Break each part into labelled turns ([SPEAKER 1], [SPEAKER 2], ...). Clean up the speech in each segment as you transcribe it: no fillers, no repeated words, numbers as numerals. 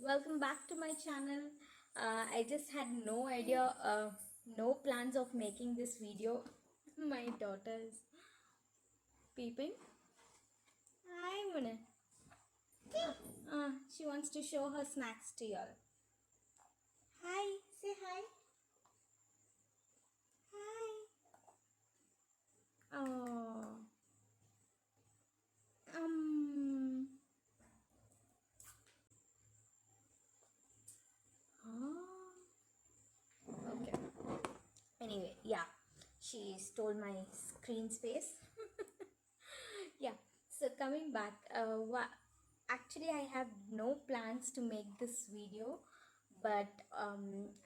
[SPEAKER 1] Welcome back to my channel. I just had no idea, no plans of making this video. My daughter is peeping. Hi, Muna. She wants to show her snacks to y'all. Hi, say hi. Hi. Oh. Um. Oh. Okay. Anyway, yeah, she stole my screen space. Yeah, so coming back, actually I have no plans to make this video, but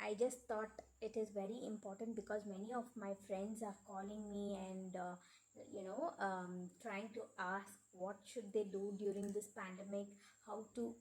[SPEAKER 1] I just thought it is very important because many of my friends are calling me and trying to ask what should they do during this pandemic, how to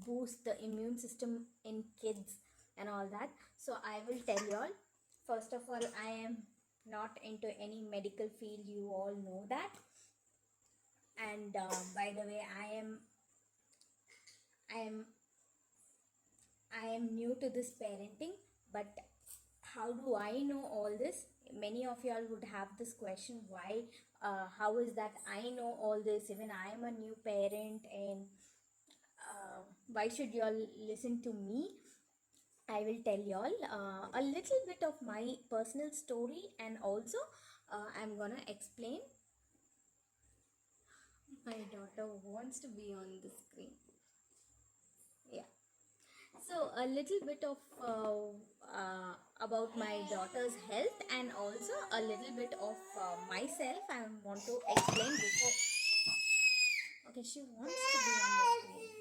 [SPEAKER 1] boost the immune system in kids and all that. So I will tell you all. First of all, I am not into any medical field, you all know that. And by the way, I am I am new to this parenting, but how do I know all this? Many of y'all would have this question, why, how is that I know all this? Even I am a new parent, and why should y'all listen to me? I will tell y'all a little bit of my personal story, and also I'm gonna explain. My daughter wants to be on the screen. Yeah. So a little bit of about my daughter's health, and also a little bit of myself. I want to explain before. Okay, she wants to be on the screen.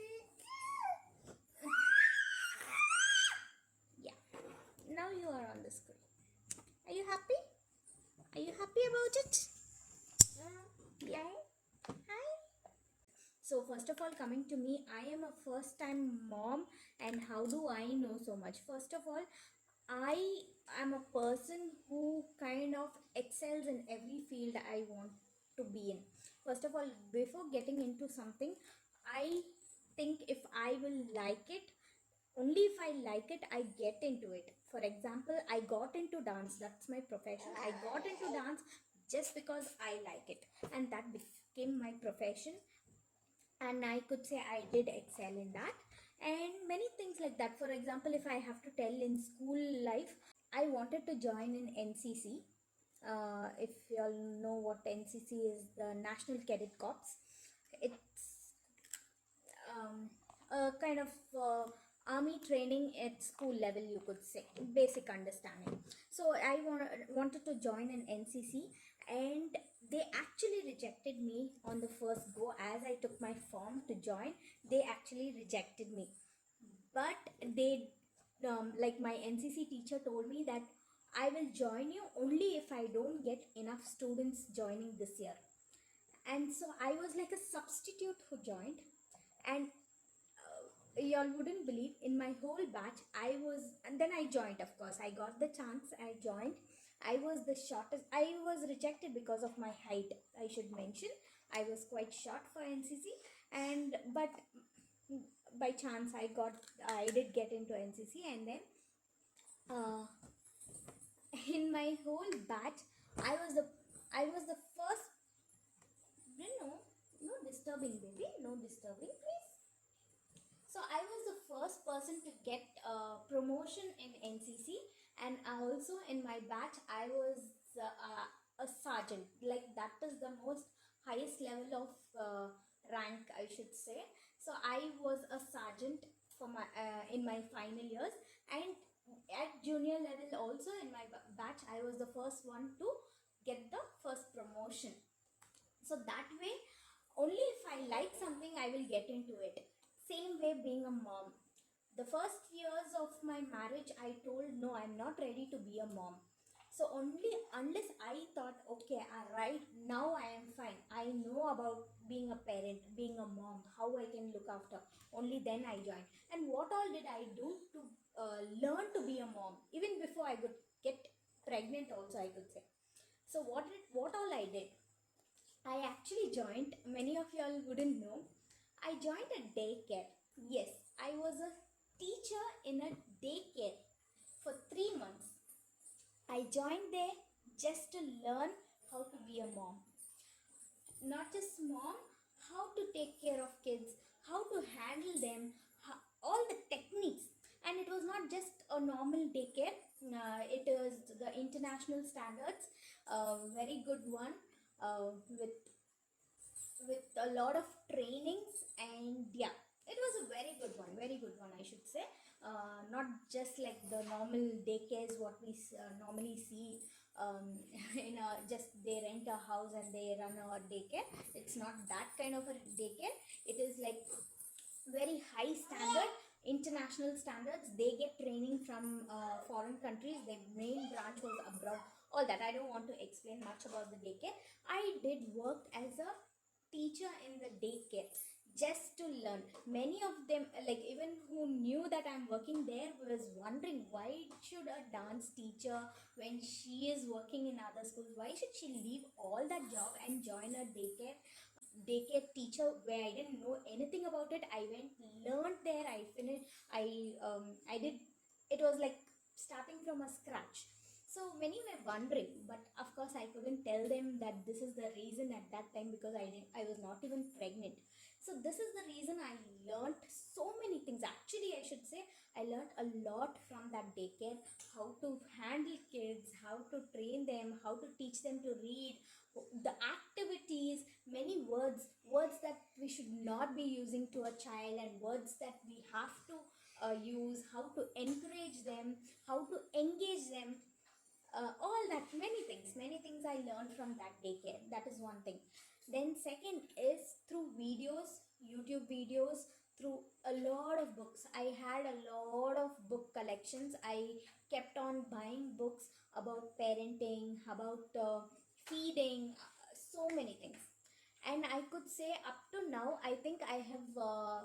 [SPEAKER 1] Yeah. Now you are on the screen. Are you happy? Are you happy about it? Yeah. Hi. So first of all, coming to me, I am a first time mom, and how do I know so much? First of all, I am a person who kind of excels in every field I want to be in. First of all, before getting into something, I think if I will like it, only if I like it, I get into it. For example, I got into dance, that's my profession. I got into dance just because I like it, and that became my profession, and I could say I did excel in that, and many things like that. For example, if I have to tell, in school life, I wanted to join in NCC. If you all know what NCC is, the National Cadet Corps. It's a kind of army training at school level, you could say, basic understanding. So I wanted to join an NCC, and they actually rejected me on the first go. As I took my form to join, they actually rejected me. But they like, my NCC teacher told me that I will join you only if I don't get enough students joining this year. And so I was like a substitute who joined, and y'all wouldn't believe, in my whole batch I was, and then I joined. Of course, I got the chance, I joined. I was the shortest. I was rejected because of my height, I should mention. I was quite short for NCC, and but by chance I did get into NCC. And then uh, in my whole batch, I was the first. No disturbing, baby, no disturbing, please. So I was the first person to get a promotion in NCC, and also in my batch I was a sergeant. Like, that is the most highest level of rank, I should say. So I was a sergeant for my in my final years, and at junior level also in my batch I was the first one to get the first promotion. So that way, only if I like something I will get into it. Same way, being a mom, the first years of my marriage I told, no, I'm not ready to be a mom. So only unless I thought, okay, right now I am fine, I know about being a parent, being a mom, how I can look after, only then I joined. And what all did I do to learn to be a mom, even before I could get pregnant also, I could say. So what all I did, I actually joined, many of y'all wouldn't know, I joined a daycare. Yes, I I was a teacher in a daycare for 3 months. I joined there just to learn how to be a mom. Not just mom, how to take care of kids, how to handle them, all the techniques. And it was not just a normal daycare, it is the international standards, very good one, with a lot of trainings. And yeah, it was a very good one, I should say. Not just like the normal daycares what we normally see, in a, just they rent a house and they run a daycare. It's not that kind of a daycare. It is like very high standard, international standards. They get training from foreign countries. Their main branch was abroad. All that, I don't want to explain much about the daycare. I did work as a teacher in the daycare just to learn. Many of them, like even who knew that I'm working there, was wondering why should a dance teacher, when she is working in other schools, why should she leave all that job and join a daycare teacher where I didn't know anything about it. I went, learned there, I finished, I did. It was like starting from a scratch. So many were wondering, but of course I couldn't tell them that this is the reason at that time, because I was not even pregnant. So this is the reason I learned so many things. Actually, I should say I learned a lot from that daycare. How to handle kids, how to train them, how to teach them to read, the activities, many words that we should not be using to a child, and words that we have to use, how to encourage them, how to engage them, all that, many things I learned from that daycare. That is one thing. Then second is through videos, YouTube videos, through a lot of books. I had a lot of book collections. I kept on buying books about parenting, about feeding, so many things. And I could say up to now, I think uh,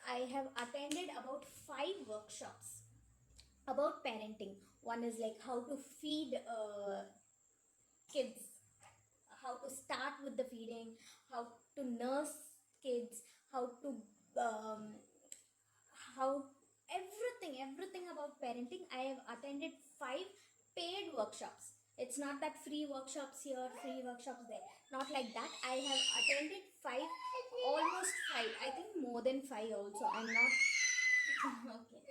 [SPEAKER 1] I have attended about 5 workshops about parenting. One is like how to feed kids, how to start with the feeding, how to nurse kids, how to how everything about parenting. I have attended 5 paid workshops. It's not that free workshops here, free workshops there. Not like that. I have attended 5, almost 5. I think more than 5 also. I'm not okay.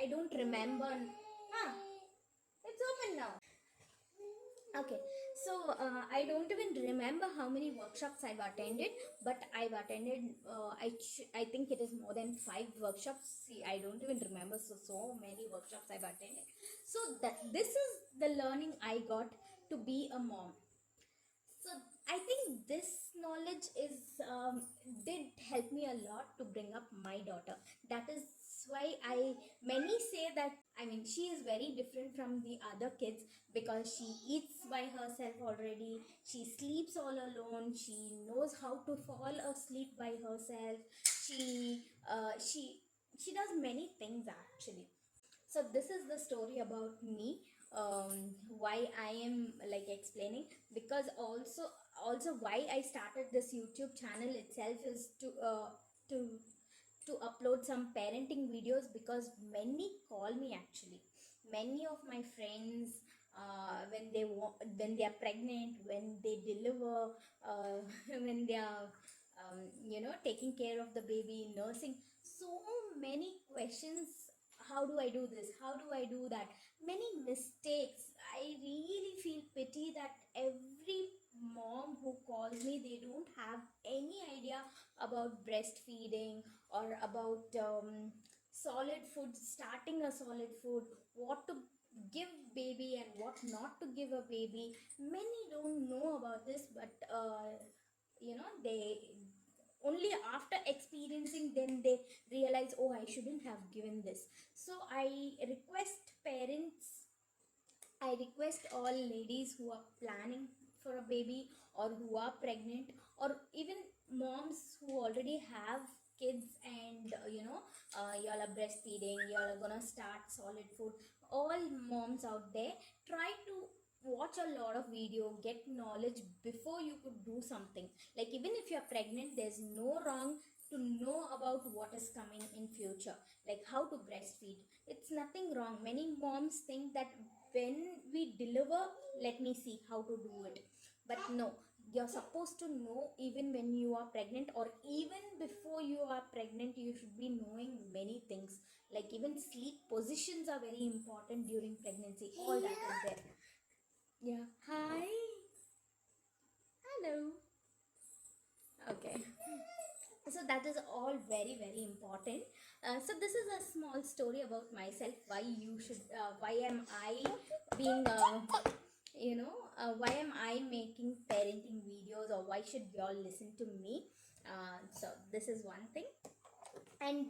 [SPEAKER 1] I don't remember. Ah, it's open now. Okay, so I don't even remember how many workshops I've attended, but I've attended. I think it is more than 5 workshops. See, I don't even remember, so many workshops I've attended. So that this is the learning I got to be a mom. So I think this knowledge is did help me a lot to bring up my daughter. That is why I many say that, I mean, she is very different from the other kids, because she eats by herself already. She sleeps all alone. She knows how to fall asleep by herself. She does many things actually. So this is the story about me. Why I am like explaining, because also why I started this YouTube channel itself is to to upload some parenting videos, because many call me actually. Many of my friends, when they are pregnant, when they deliver, when they are taking care of the baby, nursing, so many questions. How do I do this? How do I do that? Many mistakes. I really feel pity that every mom who calls me, they don't have any idea about breastfeeding, or about solid food, starting a solid food, what to give baby and what not to give a baby. Many don't know about this, but they only after experiencing, then they realize, oh, I shouldn't have given this. So request parents I request all ladies who are planning for a baby, or who are pregnant, or even moms who already have kids, and y'all are breastfeeding, y'all are gonna start solid food. All moms out there, try to watch a lot of video, get knowledge before you could do something. Like even if you're pregnant, there's no wrong to know about what is coming in future, like how to breastfeed. It's nothing wrong. Many moms think that when we deliver, let me see how to do it. But no, you're supposed to know even when you are pregnant, or even before you are pregnant, you should be knowing many things. Like even sleep positions are very important during pregnancy. All that is there. Yeah. Hi. Hello. Okay. So that is all very very important. So this is a small story about myself. Why you should? Why am I being? Why am I making parenting videos, or why should y'all listen to me? So this is one thing, and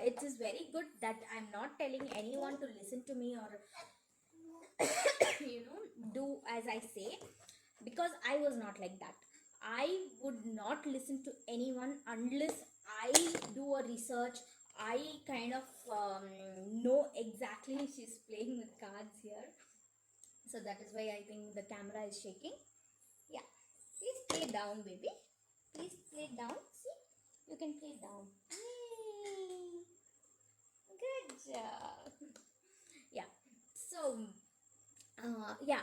[SPEAKER 1] it is very good that I'm not telling anyone to listen to me, or do as I say, because I was not like that. I would not listen to anyone unless I do a research. I kind of know exactly. She's playing with cards here, so that is why I think the camera is shaking. Yeah, please play down, baby. Please play down. See, you can play down. Yay! Good job. Yeah. So yeah,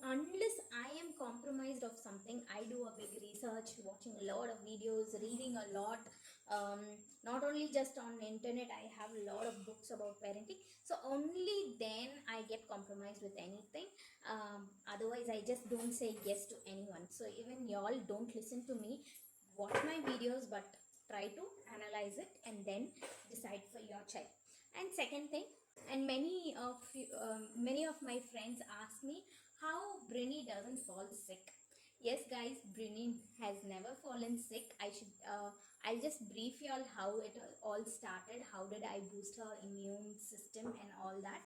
[SPEAKER 1] unless I am compromised of something, I do a big research, watching a lot of videos, reading a lot. um, Not only just on internet, I have a lot of books about parenting. So only then I get compromised with anything. Otherwise I just don't say yes to anyone. So even y'all don't listen to me, watch my videos, but try to analyze it and then decide for your child. And second thing, and many of my friends ask me how Brinny doesn't fall sick. Yes, guys, Brinny has never fallen sick. I'll just brief you all how it all started. How did I boost her immune system and all that.